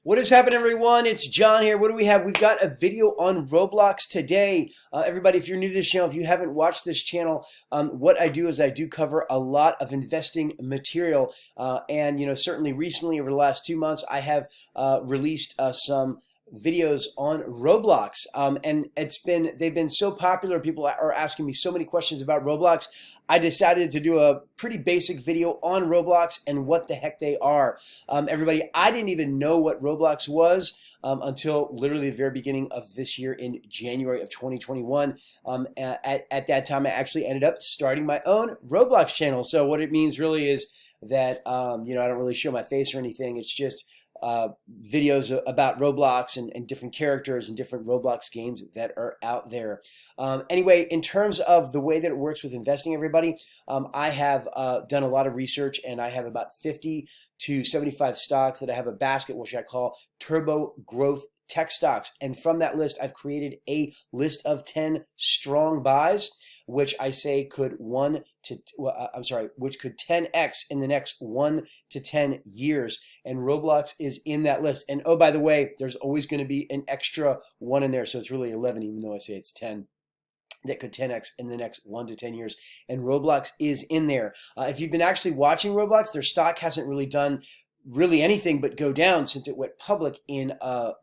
What is happening, everyone? It's John here. What do we have? We've got a video on Roblox today. Everybody, if you're new to this channel, if you haven't watched this channel, what I do is I do cover a lot of investing material. And certainly recently over the last 2 months, I have released some videos on Roblox. And they've been so popular. People are asking me so many questions about Roblox. I decided to do a pretty basic video on Roblox and what the heck they are. Everybody, I didn't even know what Roblox was until literally the very beginning of this year in January of 2021. At that time, I actually ended up starting my own Roblox channel. So what it means really is that, I don't really show my face or anything. It's just videos about Roblox and different characters and different Roblox games that are out there. Anyway, in terms of the way that it works with investing, everybody, I have done a lot of research, and I have about 50 to 75 stocks that I have a basket, which I call Turbo Growth Tech Stocks. And from that list, I've created a list of 10 strong buys, which I say could which could 10x in the next 1 to 10 years. And Roblox is in that list. And oh, by the way, there's always going to be an extra 1 in there. So it's really 11, even though I say it's 10. That could 10x in the next 1 to 10 years. And Roblox is in there. If you've been actually watching Roblox, their stock hasn't really done anything but go down since it went public in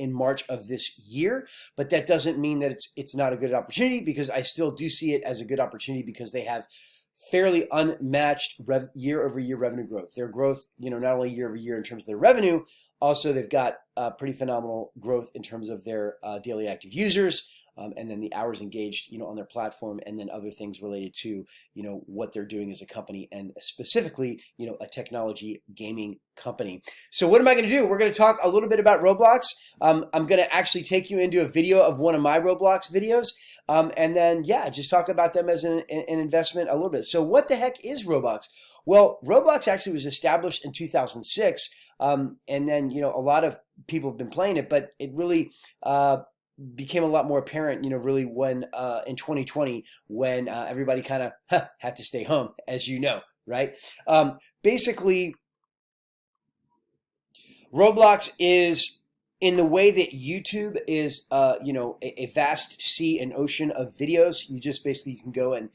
March of this year. But that doesn't mean that it's not a good opportunity, because I still do see it as a good opportunity because they have fairly unmatched year-over-year revenue growth. Their growth, not only year-over-year in terms of their revenue, also they've got pretty phenomenal growth in terms of their daily active users. And then the hours engaged, on their platform, and then other things related to, what they're doing as a company, and specifically, a technology gaming company. So what am I going to do? We're going to talk a little bit about Roblox. I'm going to actually take you into a video of one of my Roblox videos, and then, just talk about them as an investment a little bit. So what the heck is Roblox? Well, Roblox actually was established in 2006, and then, a lot of people have been playing it, but it really became a lot more apparent, really when in 2020, when everybody kind of had to stay home, as you know, right? Basically, Roblox is in the way that YouTube is, a vast sea and ocean of videos. You just basically can go and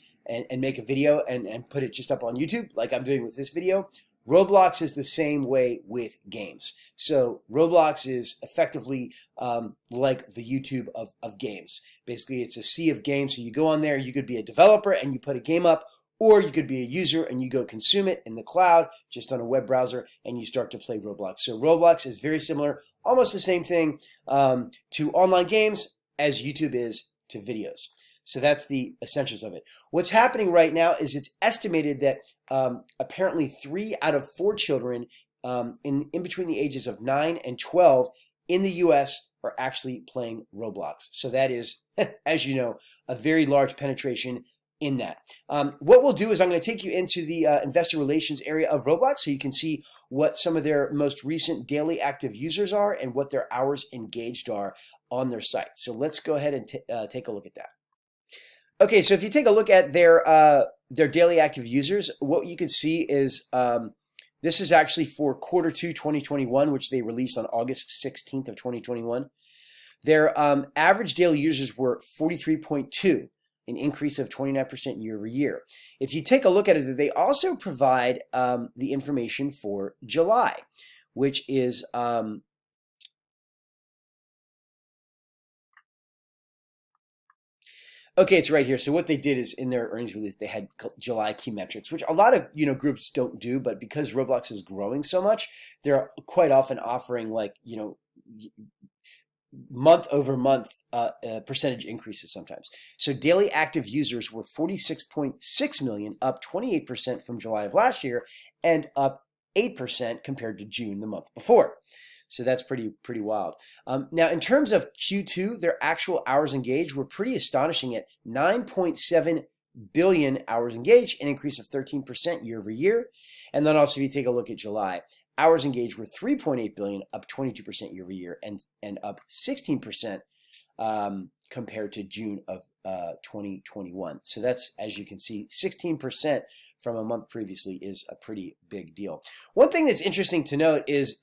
make a video and put it just up on YouTube, like I'm doing with this video. Roblox is the same way with games. So Roblox is effectively like the YouTube of games. Basically, it's a sea of games. So you go on there, you could be a developer and you put a game up, or you could be a user and you go consume it in the cloud, just on a web browser, and you start to play Roblox. So Roblox is very similar, almost the same thing to online games as YouTube is to videos. So that's the essentials of it. What's happening right now is it's estimated that apparently 3 out of 4 children in between the ages of 9 and 12 in the US are actually playing Roblox. So that is, as you know, a very large penetration in that. What we'll do is I'm going to take you into the investor relations area of Roblox so you can see what some of their most recent daily active users are and what their hours engaged are on their site. So let's go ahead and take a look at that. Okay, so if you take a look at their daily active users, what you can see is this is actually for quarter 2 2021, which they released on August 16th of 2021. Their average daily users were 43.2, an increase of 29% year over year. If you take a look at it, they also provide the information for July, which is okay, it's right here. So what they did is in their earnings release, they had July key metrics, which a lot of groups don't do, but because Roblox is growing so much, they're quite often offering month over month percentage increases sometimes. So daily active users were 46.6 million, up 28% from July of last year, and up 8% compared to June the month before. So that's pretty wild. Now, in terms of Q2, their actual hours engaged were pretty astonishing at 9.7 billion hours engaged, an increase of 13% year over year. And then also, if you take a look at July, hours engaged were 3.8 billion, up 22% year over year, and up 16% compared to June of 2021. So that's, as you can see, 16% from a month previously is a pretty big deal. One thing that's interesting to note is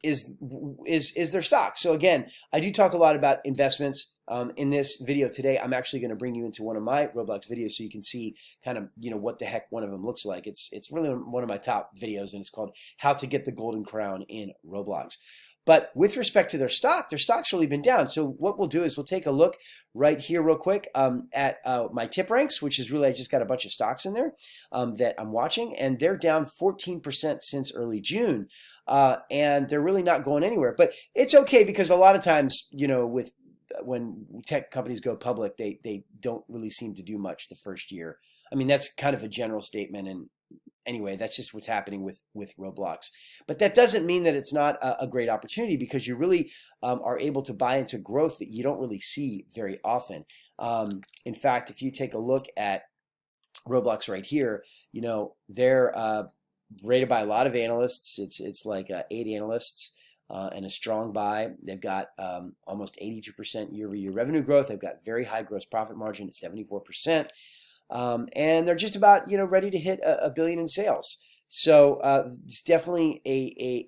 their stock. So again, I do talk a lot about investments. In this video today, I'm actually going to bring you into one of my Roblox videos so you can see kind of, what the heck one of them looks like. It's really one of my top videos, and it's called How to Get the Golden Crown in Roblox. But with respect to their stock's really been down. So what we'll do is we'll take a look right here real quick at my tip ranks, which is really, I just got a bunch of stocks in there that I'm watching, and they're down 14% since early June. And they're really not going anywhere. But it's okay, because a lot of times, when tech companies go public, they don't really seem to do much the first year. I mean, that's kind of a general statement, and anyway, that's just what's happening with Roblox. But that doesn't mean that it's not a great opportunity, because you really are able to buy into growth that you don't really see very often. In fact, if you take a look at Roblox right here, they're rated by a lot of analysts. It's like 8 analysts. And a strong buy. They've got almost 82% year-over-year revenue growth. They've got very high gross profit margin at 74%. And they're just about ready to hit a billion in sales. So it's definitely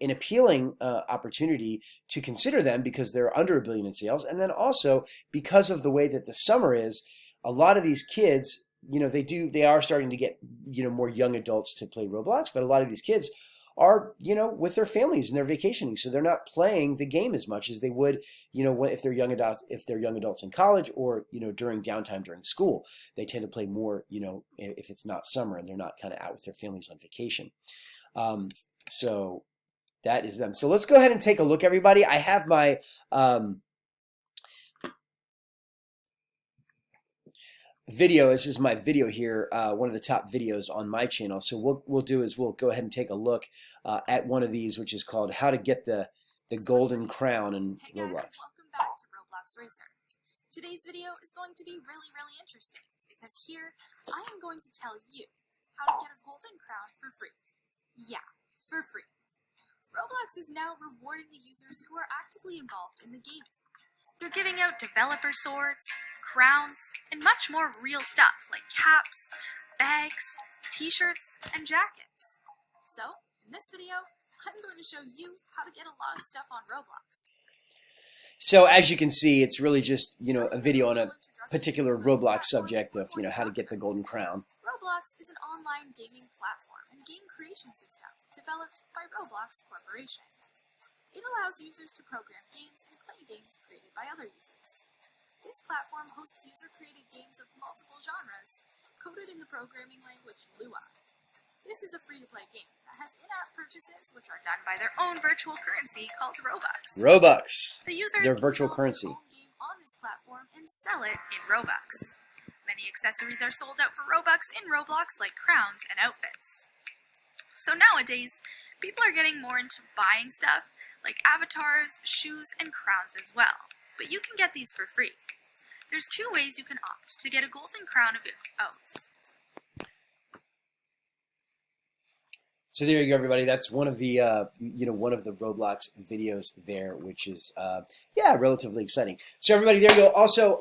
an appealing opportunity to consider them, because they're under $1 billion in sales. And then also because of the way that the summer is, a lot of these kids, they are starting to get more young adults to play Roblox, but a lot of these kids are with their families and they're vacationing, so they're not playing the game as much as they would if they're young adults in college, or during downtime during school. They tend to play more if it's not summer and they're not kind of out with their families on vacation. So that is them. So let's go ahead and take a look, everybody. I have my video. This is my video here, one of the top videos on my channel. So what we'll do is we'll go ahead and take a look at one of these, which is called How to Get the Golden Crown in Roblox. Hey guys, welcome back to Roblox Racer. Today's video is going to be really interesting, because here I am going to tell you how to get a golden crown for free. Yeah, for free. Roblox is now rewarding the users who are actively involved in the game. They're giving out developer swords, crowns, and much more real stuff like caps, bags, t-shirts, and jackets. So, in this video, I'm going to show you how to get a lot of stuff on Roblox. So as you can see, it's really just, a video on a particular Roblox subject of, how to get the golden crown. Roblox is an online gaming platform and game creation system developed by Roblox Corporation. It allows users to program games and play games created by other users. This platform hosts user-created games of multiple genres, coded in the programming language Lua. This is a free-to-play game that has in-app purchases, which are done by their own virtual currency called Robux. Robux. The users their can virtual develop currency. their own game on this platform and sell it in Robux. Many accessories are sold out for Robux in Roblox, like crowns and outfits. So nowadays, people are getting more into buying stuff like avatars, shoes, and crowns as well. But you can get these for free. There's 2 ways you can opt to get a golden crown of your O's. So there you go, everybody. That's one of the one of the Roblox videos there, which is relatively exciting. So everybody, there you go. Also,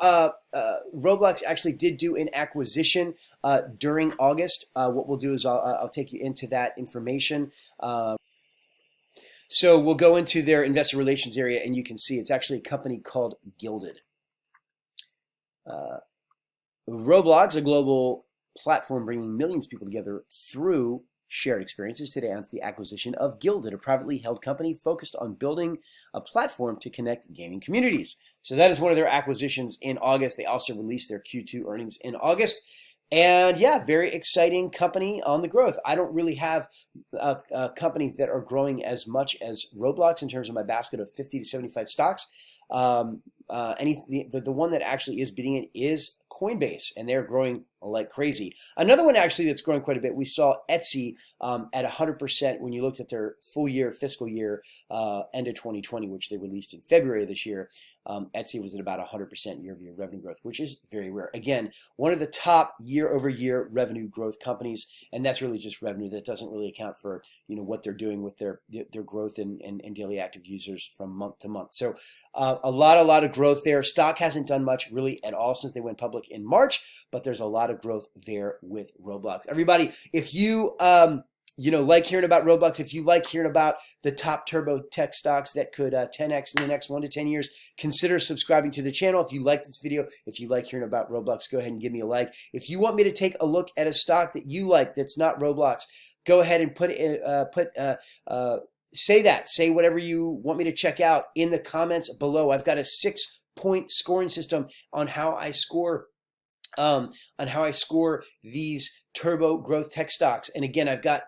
Roblox actually did do an acquisition during August. What we'll do is I'll take you into that information. So we'll go into their investor relations area, and you can see it's actually a company called Gilded. Roblox, a global platform bringing millions of people together through shared experiences, today announced the acquisition of Gilded, a privately held company focused on building a platform to connect gaming communities. So that is one of their acquisitions in August. They also released their Q2 earnings in August. And yeah, very exciting company on the growth. I don't really have companies that are growing as much as Roblox in terms of my basket of 50 to 75 stocks. The one that actually is beating it is Coinbase, and they're growing like crazy. Another one actually that's growing quite a bit, we saw Etsy at 100% when you looked at their full year, fiscal year, end of 2020, which they released in February of this year. Etsy was at about 100% year-over-year revenue growth, which is very rare. Again, one of the top year-over-year revenue growth companies, and that's really just revenue. That doesn't really account for what they're doing with their growth in daily active users from month to month. So a lot of growth there. Stock hasn't done much really at all since they went public look in March, but there's a lot of growth there with Roblox. Everybody, if you like hearing about Roblox, if you like hearing about the top turbo tech stocks that could 10x in the next 1 to 10 years, consider subscribing to the channel. If you like this video, if you like hearing about Roblox, go ahead and give me a like. If you want me to take a look at a stock that you like that's not Roblox, go ahead and say whatever you want me to check out in the comments below. I've got a 6-point scoring system on how I score these turbo growth tech stocks. And again, I've got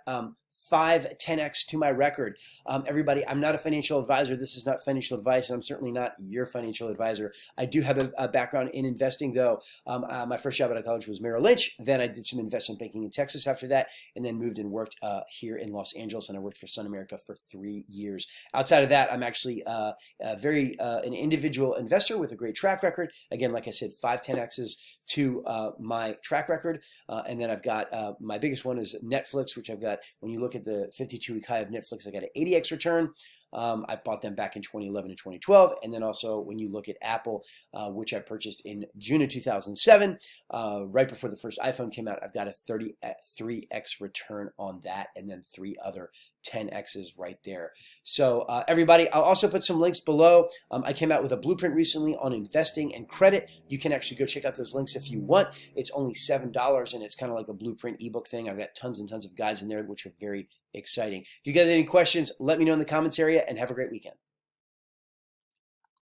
5 10x to my record. Everybody, I'm not a financial advisor. This is not financial advice, and I'm certainly not your financial advisor. I do have a background in investing, though. My first job out of college was Merrill Lynch. Then I did some investment banking in Texas after that, and then moved and worked here in Los Angeles, and I worked for Sun America for 3 years. Outside of that, I'm actually an individual investor with a great track record. Again, like I said, 5 10x's to my track record. And then I've got my biggest one is Netflix, which I've got, when you look at the 52-week high of Netflix, I got an 80x return. I bought them back in 2011 and 2012. And then also when you look at Apple, which I purchased in June of 2007, right before the first iPhone came out, I've got a 33x return on that, and then 3 other 10x's right there. So everybody, I'll also put some links below. I came out with a blueprint recently on investing and credit. You can actually go check out those links if you want. It's only $7, and it's kind of like a blueprint ebook thing. I've got tons and tons of guides in there, which are very exciting. If you guys have any questions, let me know in the comments area, and have a great weekend.